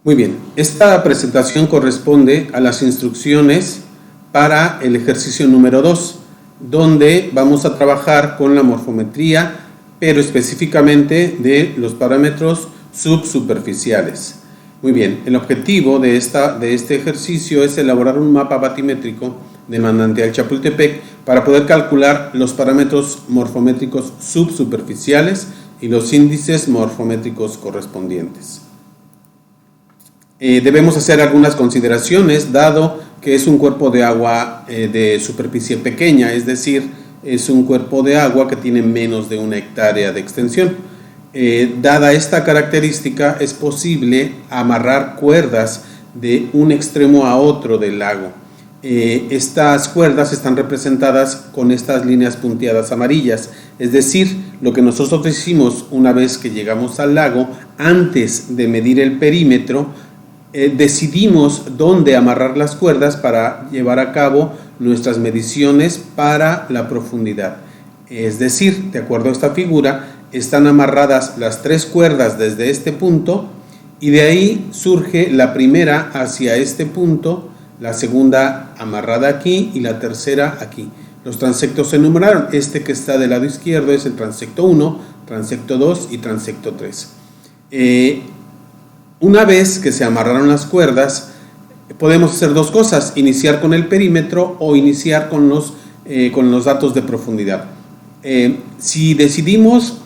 Muy bien, esta presentación corresponde a las instrucciones para el ejercicio número 2, donde vamos a trabajar con la morfometría, pero específicamente de los parámetros subsuperficiales. Muy bien, el objetivo de este ejercicio es elaborar un mapa batimétrico de manantial Chapultepec para poder calcular los parámetros morfométricos subsuperficiales y los índices morfométricos correspondientes. Debemos hacer algunas consideraciones, dado que es un cuerpo de agua de superficie pequeña, es decir, es un cuerpo de agua que tiene menos de 1 hectárea de extensión. Dada esta característica, es posible amarrar cuerdas de un extremo a otro del lago. Estas cuerdas están representadas con estas líneas punteadas amarillas, es decir, lo que nosotros hicimos una vez que llegamos al lago, antes de medir el perímetro, decidimos dónde amarrar las cuerdas para llevar a cabo nuestras mediciones para la profundidad. Es decir, de acuerdo a esta figura, están amarradas las 3 cuerdas desde este punto y de ahí surge la primera hacia este punto, la segunda amarrada aquí y la tercera aquí. Los transectos se numeraron. Este que está del lado izquierdo es el transecto 1, transecto 2 y transecto 3. Una vez que se amarraron las cuerdas, podemos hacer dos cosas: iniciar con el perímetro o iniciar con los datos de profundidad. Si decidimos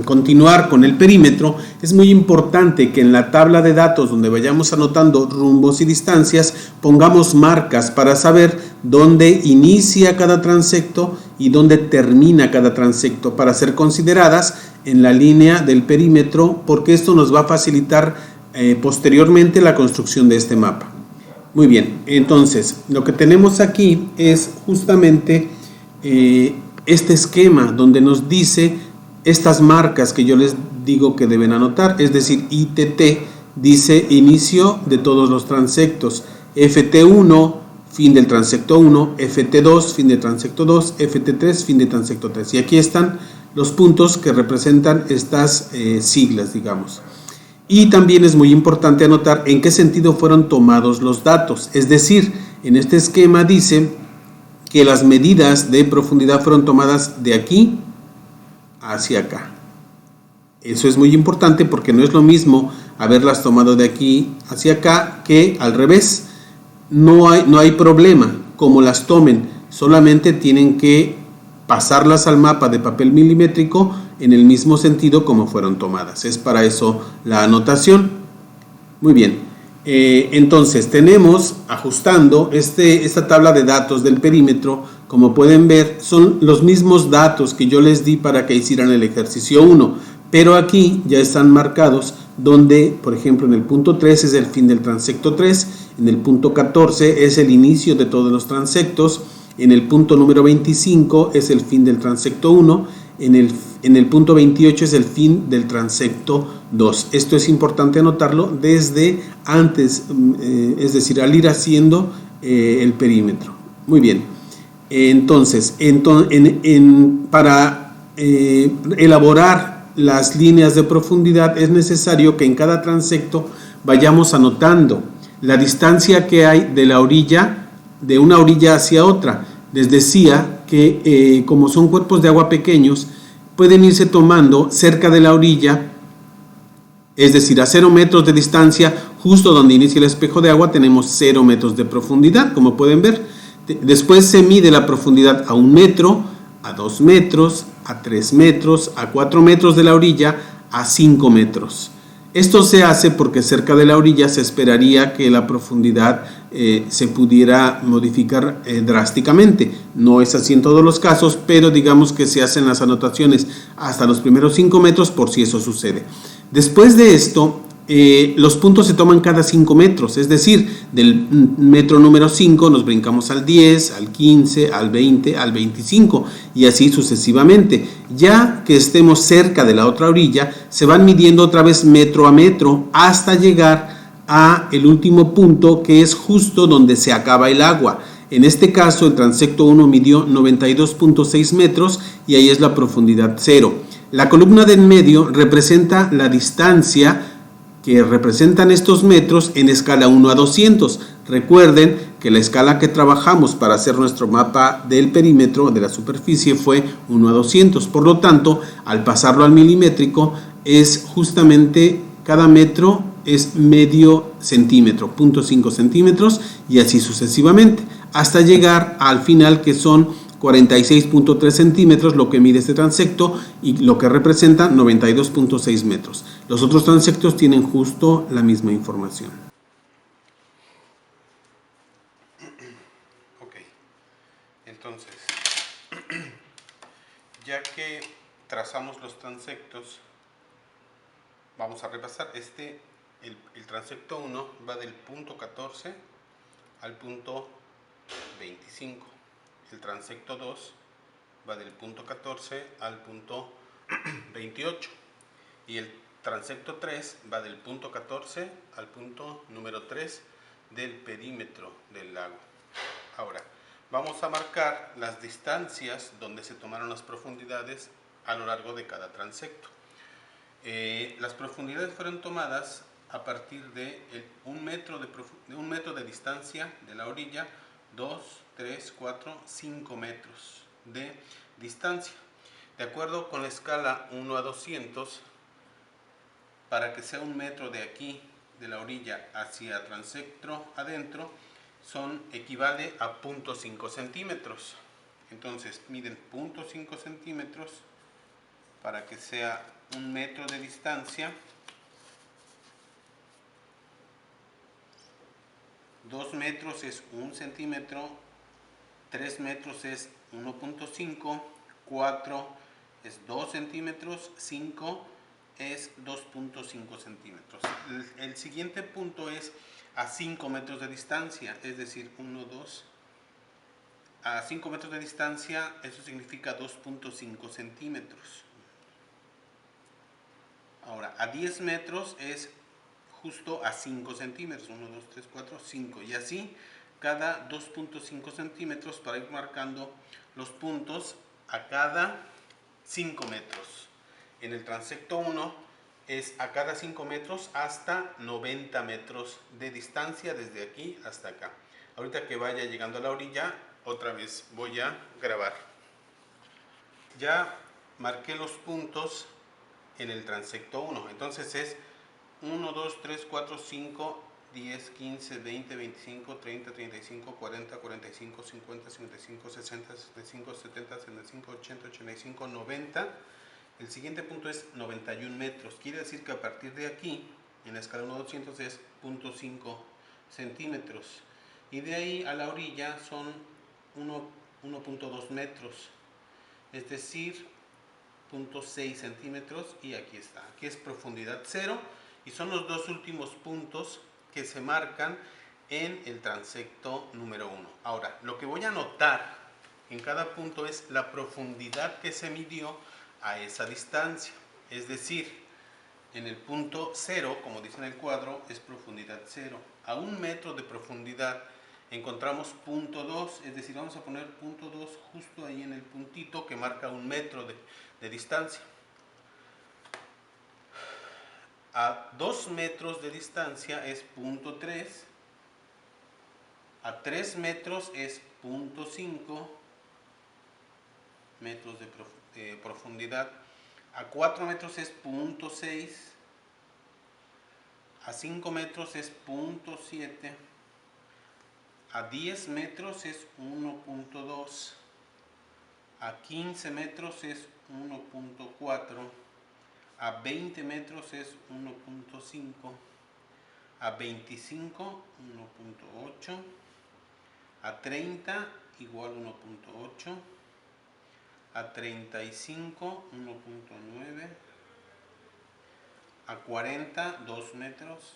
continuar con el perímetro, es muy importante que en la tabla de datos donde vayamos anotando rumbos y distancias pongamos marcas para saber dónde inicia cada transecto y dónde termina cada transecto, para ser consideradas en la línea del perímetro, porque esto nos va a facilitar posteriormente la construcción de este mapa. Muy bien, entonces lo que tenemos aquí es justamente este esquema donde nos dice estas marcas que yo les digo que deben anotar, es decir, ITT dice inicio de todos los transectos, FT1 fin del transecto 1, FT2 fin del transecto 2, FT3 fin del transecto 3, y aquí están los puntos que representan estas siglas, digamos. Y también es muy importante anotar en qué sentido fueron tomados los datos, es decir, en este esquema dice que las medidas de profundidad fueron tomadas de aquí hacia acá. Eso es muy importante porque no es lo mismo haberlas tomado de aquí hacia acá que al revés. No hay problema como las tomen, solamente tienen que pasarlas al mapa de papel milimétrico en el mismo sentido como fueron tomadas. Es para eso la anotación. Muy bien, entonces tenemos, ajustando esta tabla de datos del perímetro, como pueden ver, son los mismos datos que yo les di para que hicieran el ejercicio 1, pero aquí ya están marcados donde, por ejemplo, en el punto 3 es el fin del transecto 3, en el punto 14 es el inicio de todos los transectos, en el punto número 25 es el fin del transecto 1, en el punto 28 es el fin del transecto 2. Esto es importante anotarlo desde antes, es decir, al ir haciendo el perímetro. Muy bien, entonces, para elaborar las líneas de profundidad es necesario que en cada transecto vayamos anotando la distancia que hay de la orilla, de una orilla hacia otra. Les decía que como son cuerpos de agua pequeños, pueden irse tomando cerca de la orilla, es decir, a 0 metros de distancia, justo donde inicia el espejo de agua tenemos 0 metros de profundidad, como pueden ver. Después se mide la profundidad a 1 metro, a 2 metros, a 3 metros, a 4 metros de la orilla, a 5 metros. Esto se hace porque cerca de la orilla se esperaría que la profundidad se pudiera modificar drásticamente. No es así en todos los casos, pero digamos que se hacen las anotaciones hasta los primeros 5 metros por si eso sucede. Después de esto, los puntos se toman cada 5 metros, es decir, del metro número 5 nos brincamos al 10, al 15, al 20, al 25 y así sucesivamente. Ya que estemos cerca de la otra orilla, se van midiendo otra vez metro a metro hasta llegar a el último punto, que es justo donde se acaba el agua. En este caso, el transecto 1 midió 92.6 metros y ahí es la profundidad 0. La columna del medio representa la distancia que representan estos metros en escala 1 a 200. Recuerden que la escala que trabajamos para hacer nuestro mapa del perímetro de la superficie fue 1 a 200. Por lo tanto, al pasarlo al milimétrico, es justamente cada metro es medio centímetro, 0.5 centímetros y así sucesivamente, hasta llegar al final que son 46.3 centímetros, lo que mide este transecto y lo que representa 92.6 metros. Los otros transectos tienen justo la misma información. Ok, entonces, ya que trazamos los transectos, vamos a repasar. El transecto 1 va del punto 14 al punto 25. El transecto 2 va del punto 14 al punto 28. Y el transecto 3 va del punto 14 al punto número 3 del perímetro del lago. Ahora, vamos a marcar las distancias donde se tomaron las profundidades a lo largo de cada transecto. Las profundidades fueron tomadas a partir de un metro de distancia de la orilla, 2, 3, 4, 5 metros de distancia. De acuerdo con la escala 1 a 200, para que sea un metro de aquí, de la orilla hacia transecto adentro, equivale a 0.5 centímetros. Entonces miden 0.5 centímetros para que sea un metro de distancia. 2 metros es 1 centímetro, 3 metros es 1.5, 4 es 2 centímetros, 5 es 2.5 centímetros. El siguiente punto es a 5 metros de distancia, es decir, 1, 2. A 5 metros de distancia, eso significa 2.5 centímetros. Ahora, a 10 metros es justo a 5 centímetros, 1, 2, 3, 4, 5, y así cada 2.5 centímetros para ir marcando los puntos a cada 5 metros. En el transecto 1 es a cada 5 metros hasta 90 metros de distancia desde aquí hasta acá. Ahorita que vaya llegando a la orilla, otra vez voy a grabar. Ya marqué los puntos en el transecto 1, entonces es 1, 2, 3, 4, 5, 10, 15, 20, 25, 30, 35, 40, 45, 50, 55, 60, 65, 70, 75, 80, 85, 90. El siguiente punto es 91 metros. Quiere decir que a partir de aquí, en la escala 1 a 200, es 0.5 centímetros. Y de ahí a la orilla son 1.2 metros. Es decir, 0.6 centímetros. Y aquí está. Aquí es profundidad 0. Y son los dos últimos puntos que se marcan en el transecto número 1. Ahora, lo que voy a anotar en cada punto es la profundidad que se midió a esa distancia. Es decir, en el punto 0, como dice en el cuadro, es profundidad 0. A 1 metro de profundidad encontramos punto 2, es decir, vamos a poner punto 2 justo ahí en el puntito que marca 1 metro de distancia. A 2 metros de distancia es punto 3, a 3 metros es punto 5 metros de profundidad, a 4 metros es punto 6, a 5 metros es punto 7, a 10 metros es 1.2, a 15 metros es 1.4, a 20 metros es 1.5, a 25 1.8, a 30 igual 1.8, a 35 1.9, a 40 2 metros,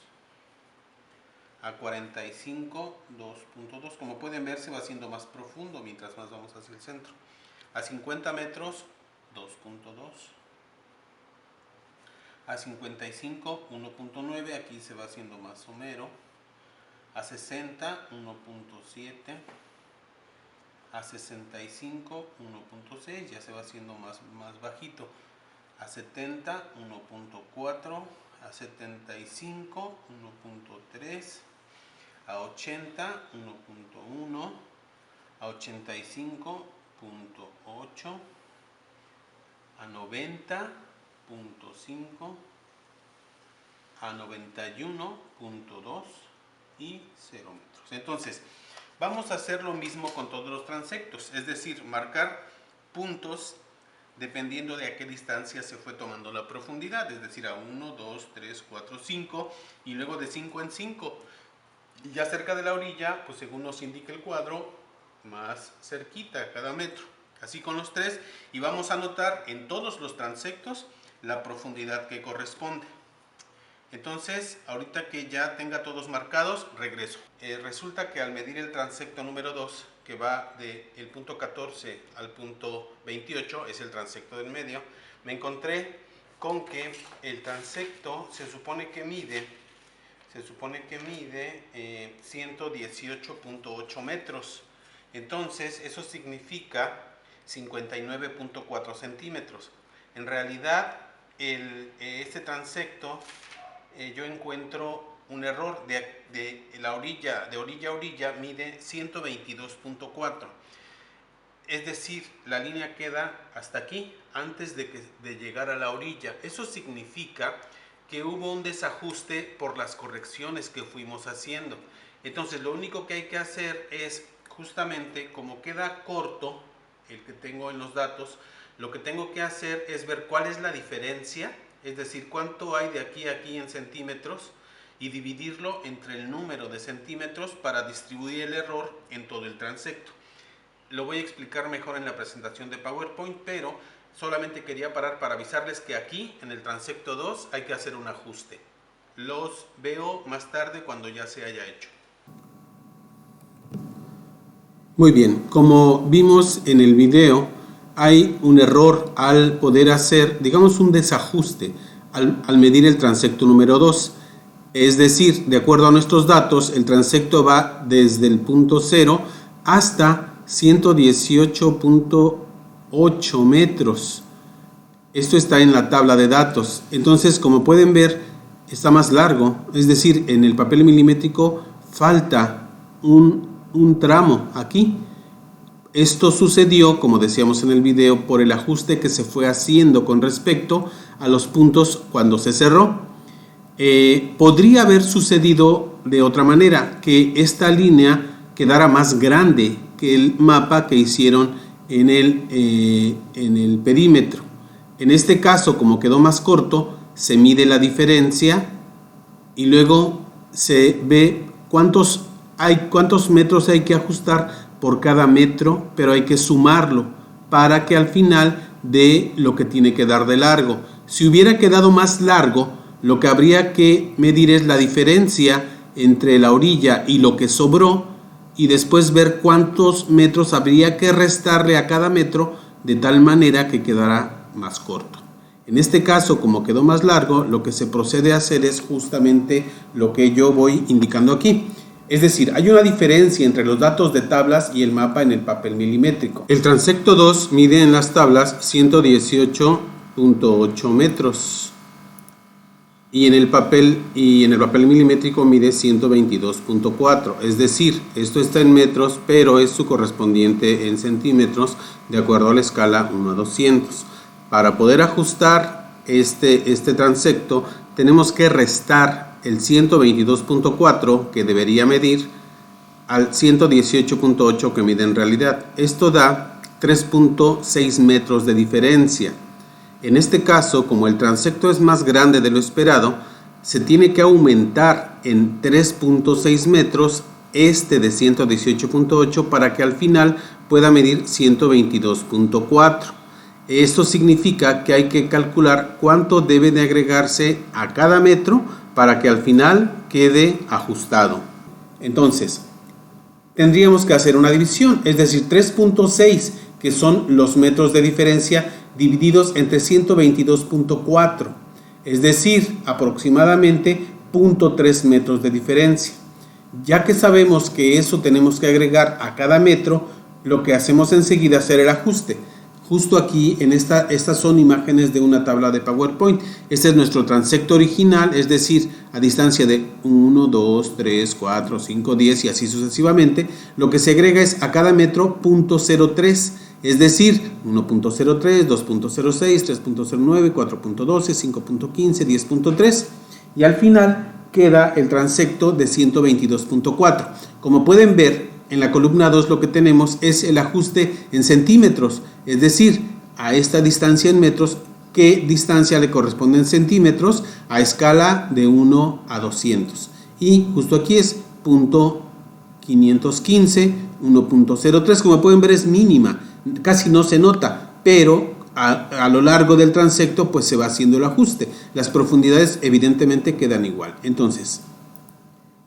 a 45 2.2. Como pueden ver, se va haciendo más profundo mientras más vamos hacia el centro. A 50 metros 2.2, a 55 1.9, aquí se va haciendo más somero, a 60 1.7, a 65 1.6, ya se va haciendo más bajito, a 70 1.4, a 75, 1.3, a 80, 1.1, a 85.8, a 90.5, a 91.2 y 0 metros. Entonces, vamos a hacer lo mismo con todos los transectos, es decir, marcar puntos dependiendo de a qué distancia se fue tomando la profundidad, es decir, a 1, 2, 3, 4, 5 y luego de 5 en 5. Y ya cerca de la orilla, pues según nos indica el cuadro, más cerquita a cada metro. Así con los tres, y vamos a anotar en todos los transectos la profundidad que corresponde. Entonces, ahorita que ya tenga todos marcados, regreso. Resulta que al medir el transecto número 2, que va del punto 14 al punto 28, es el transecto del medio, me encontré con que el transecto se supone que mide 118.8 metros. Entonces, eso significa 59.4 centímetros. En realidad, este transecto yo encuentro un error de orilla a orilla mide 122.4. Es decir, la línea queda hasta aquí antes de llegar a la orilla. Eso significa que hubo un desajuste por las correcciones que fuimos haciendo. Entonces, lo único que hay que hacer es, justamente, como queda corto el que tengo en los datos, lo que tengo que hacer es ver cuál es la diferencia, es decir, cuánto hay de aquí a aquí en centímetros, y dividirlo entre el número de centímetros para distribuir el error en todo el transecto. Lo voy a explicar mejor en la presentación de PowerPoint, pero solamente quería parar para avisarles que aquí, en el transecto 2, hay que hacer un ajuste. Los veo más tarde cuando ya se haya hecho. Muy bien, como vimos en el video, hay un error al poder hacer, digamos, un desajuste al medir el transecto número 2. Es decir, de acuerdo a nuestros datos, el transecto va desde el punto 0 hasta 118.8 metros. Esto está en la tabla de datos. Entonces, como pueden ver, está más largo. Es decir, en el papel milimétrico falta un tramo aquí. Esto sucedió, como decíamos en el video, por el ajuste que se fue haciendo con respecto a los puntos cuando se cerró. Podría haber sucedido de otra manera, que esta línea quedara más grande que el mapa que hicieron en el perímetro. En este caso, como quedó más corto, se mide la diferencia y luego se ve cuántos metros hay que ajustar por cada metro, pero hay que sumarlo para que al final dé lo que tiene que dar de largo. Si hubiera quedado más largo, lo que habría que medir es la diferencia entre la orilla y lo que sobró, y después ver cuántos metros habría que restarle a cada metro de tal manera que quedará más corto. En este caso, como quedó más largo, lo que se procede a hacer es justamente lo que yo voy indicando aquí. Es decir, hay una diferencia entre los datos de tablas y el mapa en el papel milimétrico. El transecto 2 mide en las tablas 118.8 metros y en el papel milimétrico mide 122.4. Es decir, esto está en metros, pero es su correspondiente en centímetros de acuerdo a la escala 1 a 200. Para poder ajustar este transecto, tenemos que restar el 122.4 que debería medir al 118.8 que mide en realidad. Esto da 3.6 metros de diferencia. En este caso, como el transecto es más grande de lo esperado, se tiene que aumentar en 3.6 metros este de 118.8 para que al final pueda medir 122.4. Esto significa que hay que calcular cuánto debe de agregarse a cada metro para que al final quede ajustado. Entonces, tendríamos que hacer una división, es decir, 3.6, que son los metros de diferencia, divididos entre 122.4, es decir, aproximadamente 0.3 metros de diferencia. Ya que sabemos que eso tenemos que agregar a cada metro, lo que hacemos enseguida es hacer el ajuste. justo aquí en estas son imágenes de una tabla de PowerPoint. Este es nuestro transecto original, es decir, a distancia de 1, 2, 3, 4, 5, 10 y así sucesivamente. Lo que se agrega es a cada metro 0.03, es decir, 1.03, 2.06, 3.09, 4.12, 5.15, 10.3 y al final queda el transecto de 122.4. Como pueden ver, en la columna 2 lo que tenemos es el ajuste en centímetros, es decir, a esta distancia en metros, qué distancia le corresponde en centímetros a escala de 1 a 200. Y justo aquí es 0.515, 1.03, como pueden ver es mínima, casi no se nota, pero a lo largo del transecto pues se va haciendo el ajuste. Las profundidades evidentemente quedan igual. Entonces,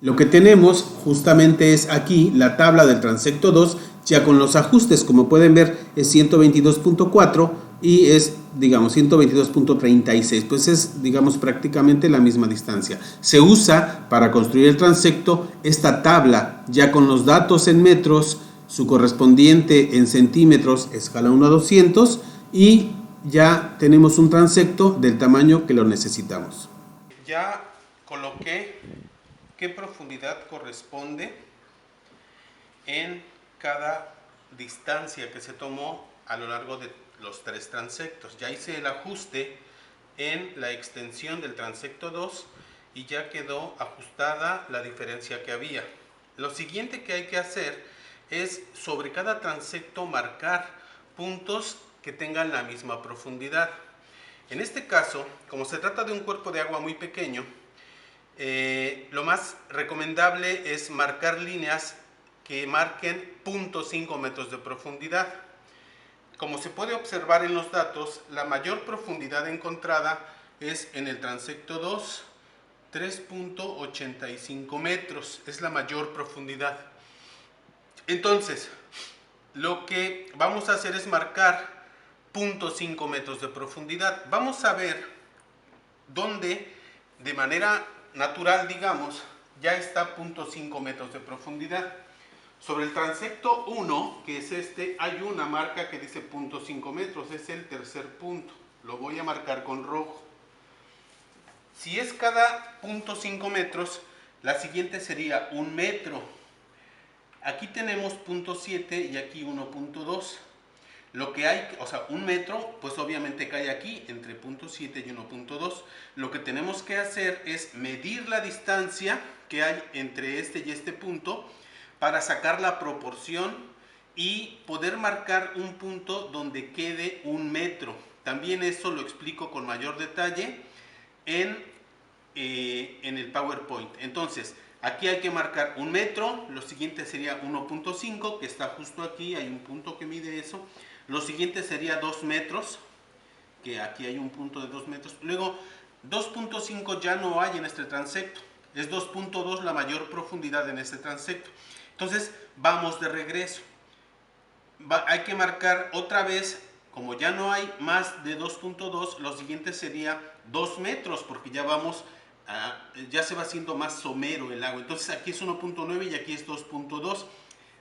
lo que tenemos justamente es aquí la tabla del transecto 2 ya con los ajustes. Como pueden ver es 122.4 y es, digamos, 122.36. Pues es, digamos, prácticamente la misma distancia. Se usa para construir el transecto esta tabla ya con los datos en metros, su correspondiente en centímetros, escala 1 a 200, y ya tenemos un transecto del tamaño que lo necesitamos. Ya coloqué qué profundidad corresponde en cada distancia que se tomó a lo largo de los 3 transectos. Ya hice el ajuste en la extensión del transecto 2 y ya quedó ajustada la diferencia que había. Lo siguiente que hay que hacer es sobre cada transecto marcar puntos que tengan la misma profundidad. En este caso, como se trata de un cuerpo de agua muy pequeño, lo más recomendable es marcar líneas que marquen 0.5 metros de profundidad. Como se puede observar en los datos, la mayor profundidad encontrada es en el transecto 2, 3.85 metros, es la mayor profundidad. Entonces, lo que vamos a hacer es marcar 0.5 metros de profundidad. Vamos a ver dónde de manera natural, digamos, ya está 0.5 metros de profundidad. Sobre el transecto 1, que es este, hay una marca que dice 0.5 metros, es el tercer punto. Lo voy a marcar con rojo. Si es cada 0.5 metros, la siguiente sería 1 metro. Aquí tenemos 0.7 y aquí 1.2. Lo que hay, o sea, 1 metro, pues obviamente cae aquí entre 0.7 y 1.2. Lo que tenemos que hacer es medir la distancia que hay entre este y este punto para sacar la proporción y poder marcar un punto donde quede 1 metro. También eso lo explico con mayor detalle en el PowerPoint. Entonces, aquí hay que marcar 1 metro, lo siguiente sería 1.5, que está justo aquí, hay un punto que mide eso. Lo siguiente sería 2 metros, que aquí hay un punto de 2 metros. Luego, 2.5 ya no hay en este transecto, es 2.2 la mayor profundidad en este transecto. Entonces, vamos de regreso. Hay que marcar otra vez, como ya no hay más de 2.2, lo siguiente sería 2 metros, porque ya vamos... ya se va haciendo más somero el agua. Entonces aquí es 1.9 y aquí es 2.2.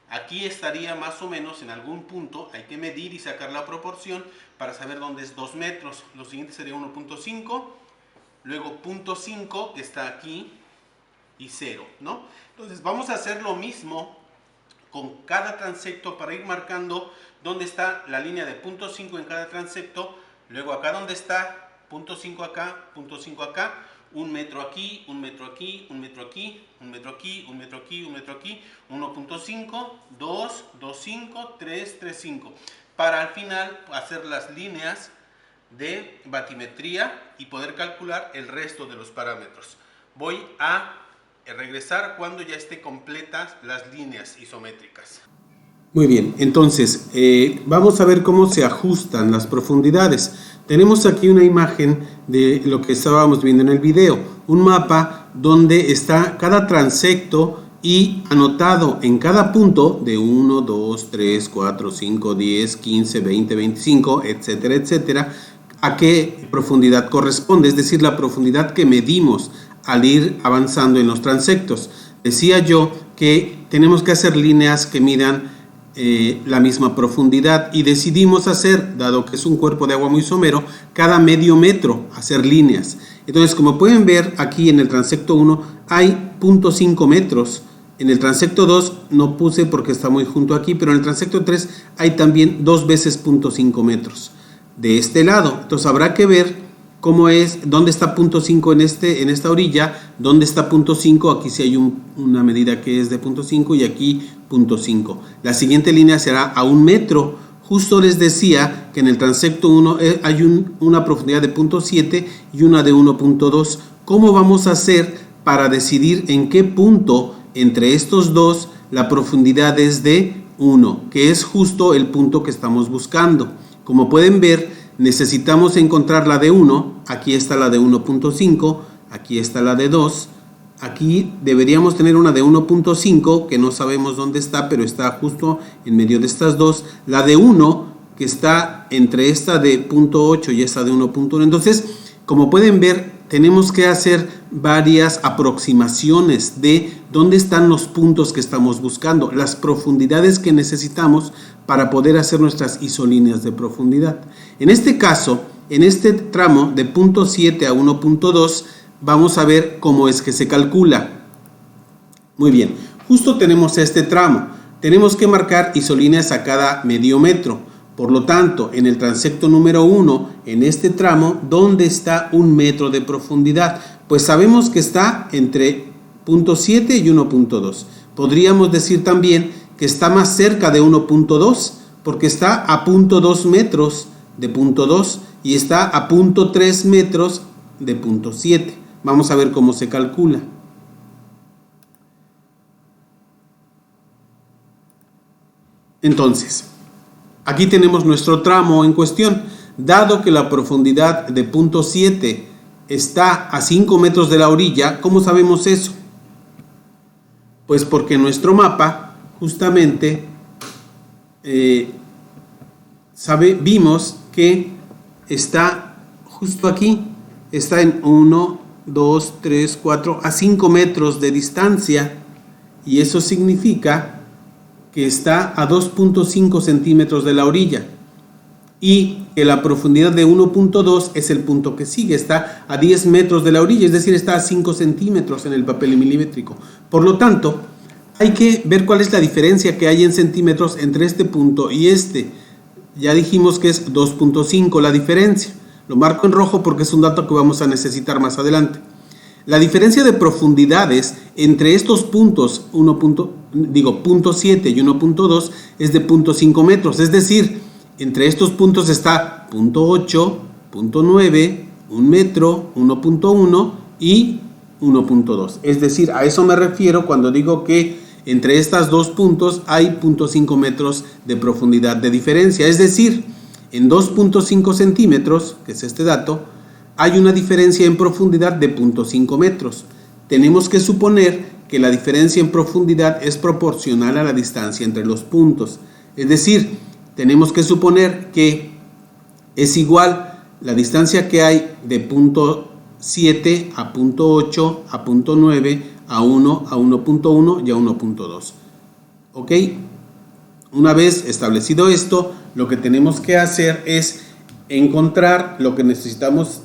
Aquí estaría más o menos en algún punto. Hay que medir y sacar la proporción para saber dónde es 2 metros. Lo siguiente sería 1.5. Luego 0.5 que está aquí y 0, ¿no? Entonces vamos a hacer lo mismo con cada transecto para ir marcando dónde está la línea de 0.5 en cada transecto. Luego acá donde está 0.5 acá, 0.5 acá. 1 metro aquí, 1 metro aquí, 1 metro aquí, 1 metro aquí, 1 metro aquí, 1 metro aquí, 1.5, 2, 2.5, 3, 3.5, para al final hacer las líneas de batimetría y poder calcular el resto de los parámetros. Voy a regresar cuando ya esté completas las líneas isométricas. Muy bien, entonces vamos a ver cómo se ajustan las profundidades. Tenemos aquí una imagen de lo que estábamos viendo en el video, un mapa donde está cada transecto y anotado en cada punto de 1, 2, 3, 4, 5, 10, 15, 20, 25, etcétera, etcétera, a qué profundidad corresponde, es decir, la profundidad que medimos al ir avanzando en los transectos. Decía yo que tenemos que hacer líneas que midan la misma profundidad y decidimos hacer, dado que es un cuerpo de agua muy somero, cada medio metro hacer líneas. Entonces, como pueden ver aquí en el transecto 1 hay 0.5 metros. En el transecto 2 no puse porque está muy junto aquí, pero en el transecto 3 hay también 2 veces 0.5 metros de este lado. Entonces habrá que ver cómo es, dónde está 0.5 en esta orilla, dónde está 0.5, aquí sí hay una medida que es de 0.5 y aquí 0.5. La siguiente línea será a 1 metro. Justo les decía que en el transecto 1 hay una profundidad de 0.7 y una de 1.2. ¿Cómo vamos a hacer para decidir en qué punto entre estos dos la profundidad es de 1, que es justo el punto que estamos buscando? Como pueden ver, necesitamos encontrar la de 1, aquí está la de 1.5, aquí está la de 2, aquí deberíamos tener una de 1.5 que no sabemos dónde está, pero está justo en medio de estas dos, la de 1 que está entre esta de 0.8 y esta de 1.1. Entonces, como pueden ver, tenemos que hacer varias aproximaciones de dónde están los puntos que estamos buscando, las profundidades que necesitamos para poder hacer nuestras isolíneas de profundidad. En este caso, en este tramo de 0.7 a 1.2, vamos a ver cómo es que se calcula. Muy bien, justo tenemos este tramo. Tenemos que marcar isolíneas a cada medio metro. Por lo tanto, en el transecto número 1, en este tramo, ¿dónde está 1 metro de profundidad? Pues sabemos que está entre 0.7 y 1.2. Podríamos decir también que está más cerca de 1.2 porque está a 0.2 metros de 0.2 y está a 0.3 metros de 0.7. Vamos a ver cómo se calcula. Entonces, aquí tenemos nuestro tramo en cuestión. Dado que la profundidad de 0.7 está a 5 metros de la orilla, ¿cómo sabemos eso? Pues porque nuestro mapa justamente vimos que está justo aquí, está en 1, 2, 3, 4, a 5 metros de distancia, y eso significa que está a 2.5 centímetros de la orilla y que la profundidad de 1.2 es el punto que sigue, está a 10 metros de la orilla, es decir, está a 5 centímetros en el papel milimétrico. Por lo tanto, hay que ver cuál es la diferencia que hay en centímetros entre este punto y este. Ya dijimos que es 2.5 la diferencia. Lo marco en rojo porque es un dato que vamos a necesitar más adelante. La diferencia de profundidades entre estos puntos, 0.7 y 1.2, es de 0.5 metros. Es decir, entre estos puntos está 0.8, 0.9, 1 metro, 1.1 y 1.2. Es decir, a eso me refiero cuando digo que entre estos dos puntos hay 0.5 metros de profundidad de diferencia. Es decir, en 2.5 centímetros, que es este dato, hay una diferencia en profundidad de 0.5 metros. Tenemos que suponer que la diferencia en profundidad es proporcional a la distancia entre los puntos. Es decir, tenemos que suponer que es igual la distancia que hay de 0.7 a 0.8 a 0.9 a 1 a 1.1 y a 1.2. ¿Ok? Una vez establecido esto, lo que tenemos que hacer es encontrar lo que necesitamos.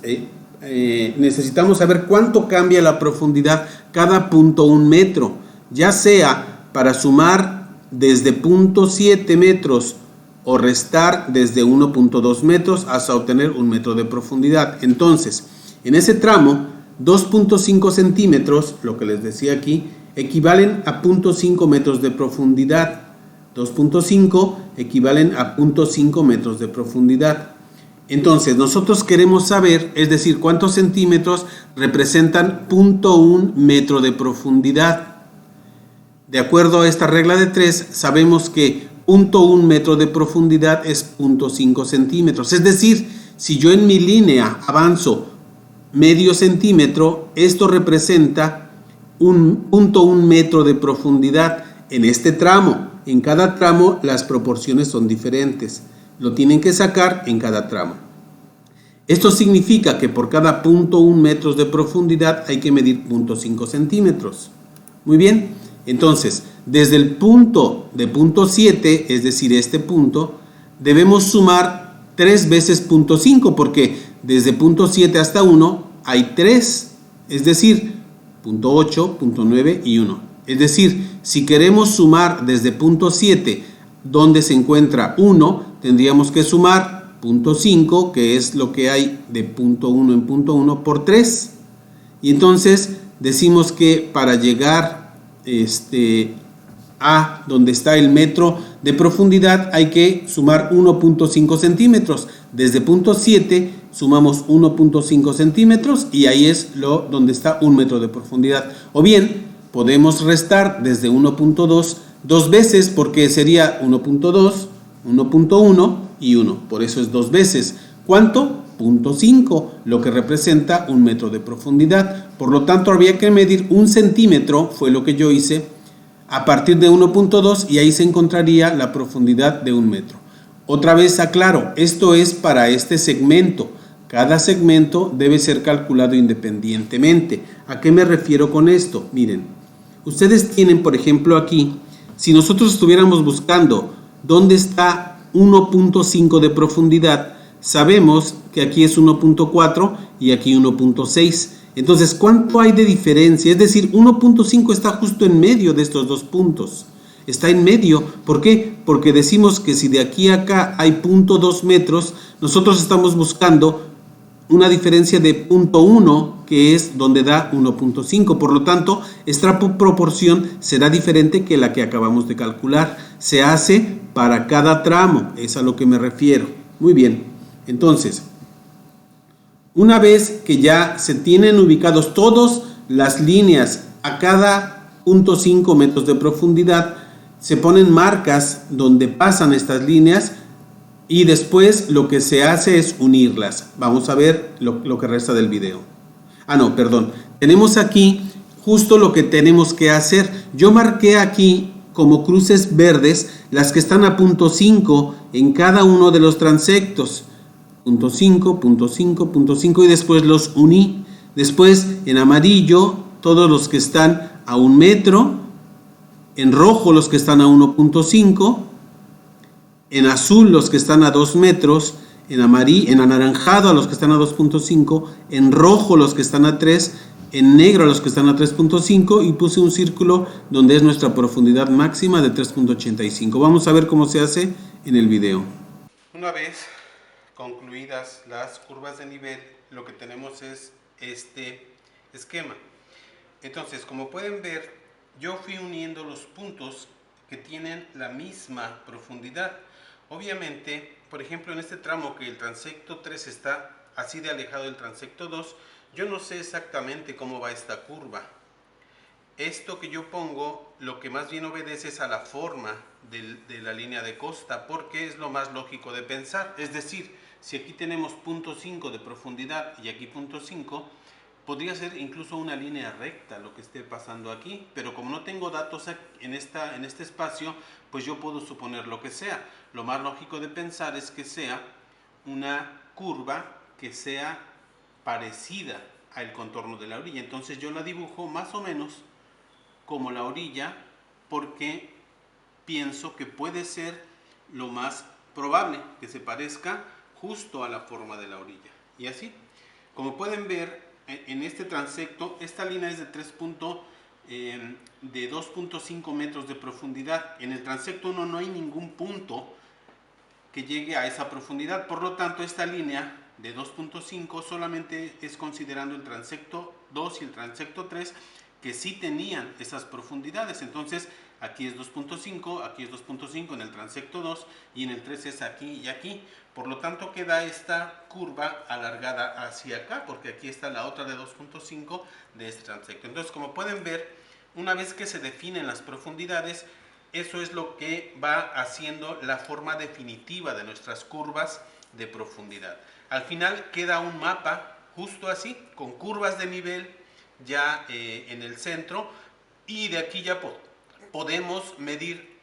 Necesitamos saber cuánto cambia la profundidad cada 0.1 metro, ya sea para sumar desde 0.7 metros o restar desde 1.2 metros hasta obtener 1 metro de profundidad. Entonces, en ese tramo, 2.5 centímetros, lo que les decía aquí, equivalen a 0.5 metros de profundidad. 2.5 equivalen a 0.5 metros de profundidad. Entonces, nosotros queremos saber, es decir, cuántos centímetros representan 0.1 metro de profundidad. De acuerdo a esta regla de 3, sabemos que 0.1 metro de profundidad es 0.5 centímetros. Es decir, si yo en mi línea avanzo medio centímetro, esto representa 0.1 metro de profundidad en este tramo. En cada tramo las proporciones son diferentes. Lo tienen que sacar en cada tramo. Esto significa que por cada 0.1 metros de profundidad hay que medir 0.5 centímetros. Muy bien, entonces desde el punto de punto 7, es decir, este punto, debemos sumar 3 veces punto 5, porque desde punto 7 hasta 1 hay 3, es decir, punto 8, punto 9 y 1. Es decir, si queremos sumar desde punto 7, donde se encuentra 1, tendríamos que sumar punto 5, que es lo que hay de punto 1 en punto 1, por 3. Y entonces decimos que para llegar a donde está el metro de profundidad hay que sumar 1.5 centímetros. Desde punto 7 sumamos 1.5 centímetros y ahí es donde está 1 metro de profundidad. O bien podemos restar desde 1.2 dos veces, porque sería 1.2, 1.1 y 1. Por eso es 2 veces. ¿Cuánto? 0.5, lo que representa 1 metro de profundidad. Por lo tanto, había que medir 1 centímetro, fue lo que yo hice, a partir de 1.2, y ahí se encontraría la profundidad de 1 metro. Otra vez aclaro, esto es para este segmento. Cada segmento debe ser calculado independientemente. ¿A qué me refiero con esto? Miren, ustedes tienen, por ejemplo, aquí, si nosotros estuviéramos buscando dónde está 1.5 de profundidad, sabemos que aquí es 1.4 y aquí 1.6. Entonces, ¿cuánto hay de diferencia? Es decir, 1.5 está justo en medio de estos dos puntos. Está en medio. ¿Por qué? Porque decimos que si de aquí a acá hay 0.2 metros, nosotros estamos buscando una diferencia de 0.1, que es donde da 1.5. Por lo tanto, esta proporción será diferente que la que acabamos de calcular. Se hace para cada tramo, es a lo que me refiero. Muy bien. Entonces, una vez que ya se tienen ubicados todas las líneas a cada 0.5 metros de profundidad, se ponen marcas donde pasan estas líneas y después lo que se hace es unirlas. Vamos a ver lo que resta del video. Tenemos aquí justo lo que tenemos que hacer. Yo marqué aquí como cruces verdes las que están a 0.5 en cada uno de los transectos. 0.5, 0.5, 0.5 y después los uní. Después en amarillo todos los que están a 1 metro, en rojo los que están a 1.5, en azul los que están a 2 metros, en anaranjado a los que están a 2.5, en rojo los que están a 3, en negro a los que están a 3.5 y puse un círculo donde es nuestra profundidad máxima de 3.85. Vamos a ver cómo se hace en el video. Una vez concluidas las curvas de nivel, lo que tenemos es este esquema. Entonces, como pueden ver, yo fui uniendo los puntos que tienen la misma profundidad. Obviamente, por ejemplo, en este tramo que el transecto 3 está así de alejado del transecto 2, yo no sé exactamente cómo va esta curva. Esto que yo pongo, lo que más bien obedece es a la forma de la línea de costa, porque es lo más lógico de pensar. Es decir, si aquí tenemos 0.5 de profundidad y aquí 0.5, podría ser incluso una línea recta lo que esté pasando aquí, pero como no tengo datos en este espacio, pues yo puedo suponer lo que sea. Lo más lógico de pensar es que sea una curva que sea parecida al contorno de la orilla. Entonces yo la dibujo más o menos como la orilla, porque pienso que puede ser lo más probable que se parezca justo a la forma de la orilla. Y así, como pueden ver, en este transecto, esta línea es de 2.5 metros de profundidad. En el transecto 1 no hay ningún punto que llegue a esa profundidad. Por lo tanto, esta línea de 2.5 solamente es considerando el transecto 2 y el transecto 3, que sí tenían esas profundidades. Entonces, aquí es 2.5, aquí es 2.5 en el transecto 2 y en el 3 es aquí y aquí. Por lo tanto, queda esta curva alargada hacia acá, porque aquí está la otra de 2.5 de este transecto. Entonces, como pueden ver, una vez que se definen las profundidades, eso es lo que va haciendo la forma definitiva de nuestras curvas de profundidad. Al final queda un mapa justo así, con curvas de nivel ya en el centro, y de aquí ya podemos medir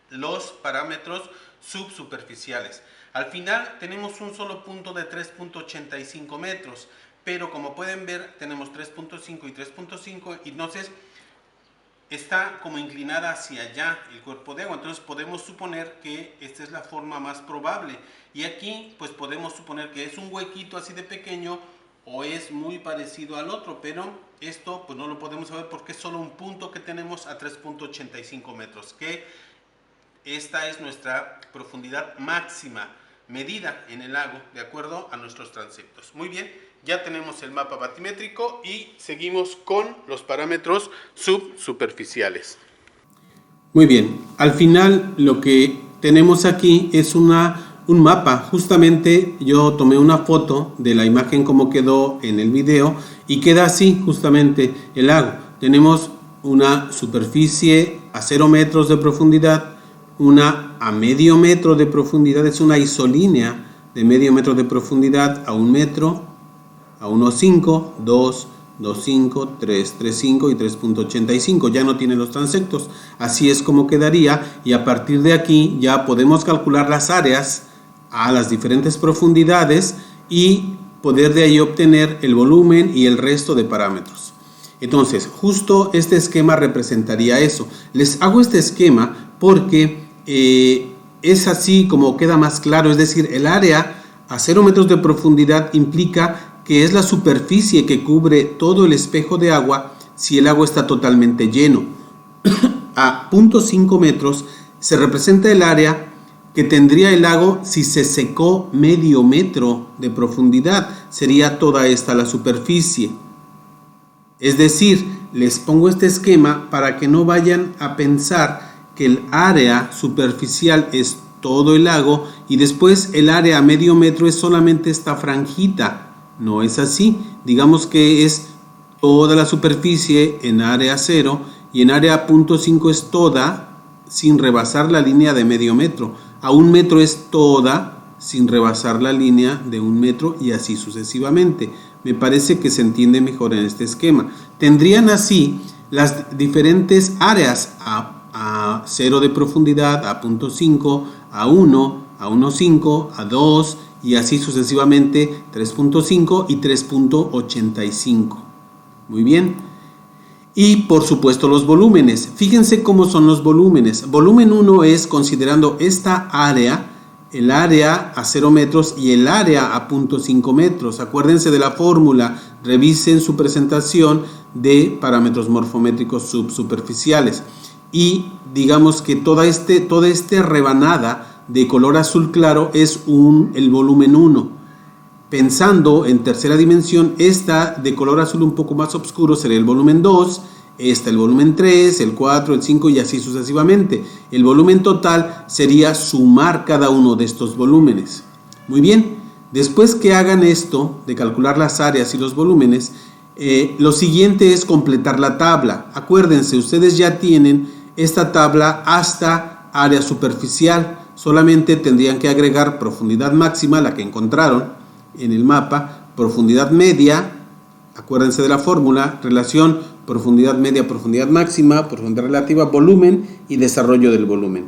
los parámetros subsuperficiales. Al final tenemos un solo punto de 3.85 metros, pero como pueden ver tenemos 3.5 y 3.5, y entonces está como inclinada hacia allá el cuerpo de agua, entonces podemos suponer que esta es la forma más probable. Y aquí pues podemos suponer que es un huequito así de pequeño o es muy parecido al otro, pero esto pues no lo podemos saber porque es solo un punto que tenemos a 3.85 metros, que esta es nuestra profundidad máxima medida en el lago de acuerdo a nuestros transeptos. Muy bien, ya tenemos el mapa batimétrico y seguimos con los parámetros subsuperficiales. Muy bien, al final lo que tenemos aquí es un mapa. Justamente yo tomé una foto de la imagen como quedó en el video y queda así justamente el lago. Tenemos una superficie a 0 metros de profundidad, una a medio metro de profundidad, es una isolínea de medio metro de profundidad a 1 metro, a 1.5, 2, 2.5, 3, 3.5 y 3.85. Ya no tiene los transectos. Así es como quedaría y a partir de aquí ya podemos calcular las áreas a las diferentes profundidades y poder de ahí obtener el volumen y el resto de parámetros. Entonces, justo este esquema representaría eso. Les hago este esquema porque es así como queda más claro, es decir, el área a 0 metros de profundidad implica que es la superficie que cubre todo el espejo de agua si el agua está totalmente lleno. A 0.5 metros se representa el área que tendría el lago si se secó medio metro de profundidad, sería toda esta la superficie. Es decir, les pongo este esquema para que no vayan a pensar que el área superficial es todo el lago y después el área a medio metro es solamente esta franjita. No es así, digamos que es toda la superficie en área 0 y en área 0.5 es toda sin rebasar la línea de medio metro. A 1 metro es toda sin rebasar la línea de 1 metro y así sucesivamente. Me parece que se entiende mejor en este esquema. Tendrían así las diferentes áreas a 0 de profundidad, a 0.5, a 1, a 1.5, a 2 y así sucesivamente 3.5 y 3.85. Muy bien. Y por supuesto los volúmenes. Fíjense cómo son los volúmenes. Volumen 1 es considerando esta área, el área a 0 metros y el área a 0.5 metros. Acuérdense de la fórmula, revisen su presentación de parámetros morfométricos subsuperficiales. Y digamos que toda esta rebanada de color azul claro es el volumen 1. Pensando en tercera dimensión, esta de color azul un poco más oscuro sería el volumen 2, esta el volumen 3, el 4, el 5 y así sucesivamente. El volumen total sería sumar cada uno de estos volúmenes. Muy bien, después que hagan esto de calcular las áreas y los volúmenes, lo siguiente es completar la tabla. Acuérdense, ustedes ya tienen esta tabla hasta área superficial. Solamente tendrían que agregar profundidad máxima, la que encontraron en el mapa, profundidad media, acuérdense de la fórmula, relación profundidad media, profundidad máxima, profundidad relativa, volumen y desarrollo del volumen.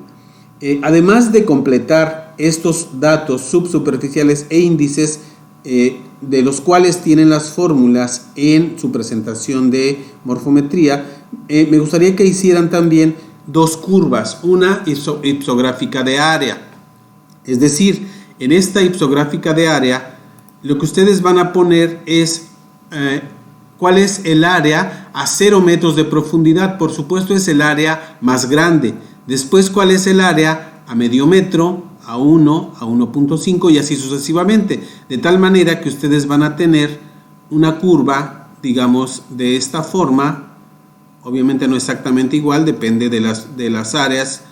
Además de completar estos datos subsuperficiales e índices, de los cuales tienen las fórmulas en su presentación de morfometría, me gustaría que hicieran también dos curvas, una ipsográfica de área. Es decir, en esta ipsográfica de área, lo que ustedes van a poner es cuál es el área a 0 metros de profundidad. Por supuesto, es el área más grande. Después, cuál es el área a medio metro, a 1, a 1.5 y así sucesivamente. De tal manera que ustedes van a tener una curva, digamos, de esta forma. Obviamente no exactamente igual, depende de las áreas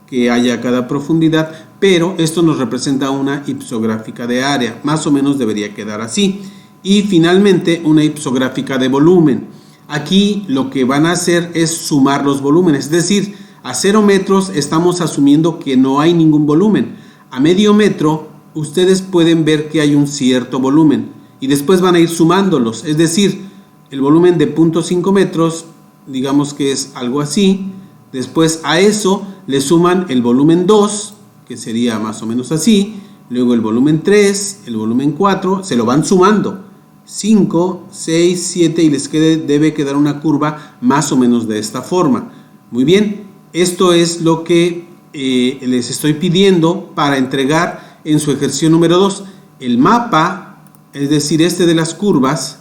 que haya a cada profundidad, pero esto nos representa una ipsográfica de área, más o menos debería quedar así. Y finalmente una ipsográfica de volumen. Aquí lo que van a hacer es sumar los volúmenes, es decir, a 0 metros estamos asumiendo que no hay ningún volumen. A medio metro ustedes pueden ver que hay un cierto volumen y después van a ir sumándolos, es decir, el volumen de 0.5 metros, digamos que es algo así. Después a eso le suman el volumen 2, que sería más o menos así. Luego el volumen 3, el volumen 4, se lo van sumando. 5, 6, 7 y les debe quedar una curva más o menos de esta forma. Muy bien, esto es lo que les estoy pidiendo para entregar en su ejercicio número 2. El mapa, es decir, de las curvas,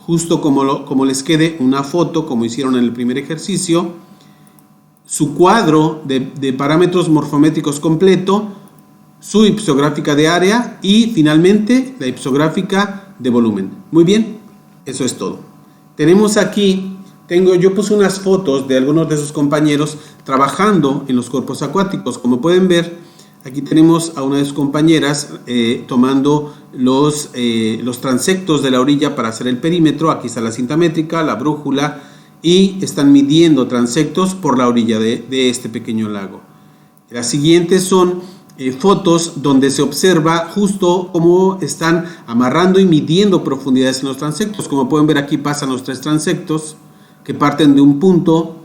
justo como les quede una foto, como hicieron en el primer ejercicio, su cuadro de parámetros morfométricos completo, su ipsográfica de área y finalmente la ipsográfica de volumen. Muy bien, eso es todo. Tenemos aquí, yo puse unas fotos de algunos de sus compañeros trabajando en los cuerpos acuáticos. Como pueden ver, aquí tenemos a una de sus compañeras tomando los transectos de la orilla para hacer el perímetro. Aquí está la cinta métrica, la brújula, y están midiendo transectos por la orilla de este pequeño lago. Las siguientes son fotos donde se observa justo cómo están amarrando y midiendo profundidades en los transectos. Como pueden ver, aquí pasan los 3 transectos que parten de un punto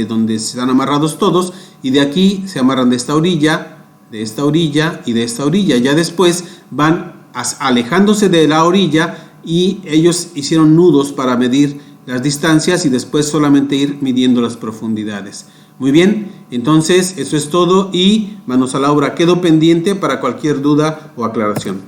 donde están amarrados todos, y de aquí se amarran de esta orilla y de esta orilla. Ya después van alejándose de la orilla y ellos hicieron nudos para medir las distancias y después solamente ir midiendo las profundidades. Muy bien, entonces eso es todo y manos a la obra. Quedo pendiente para cualquier duda o aclaración.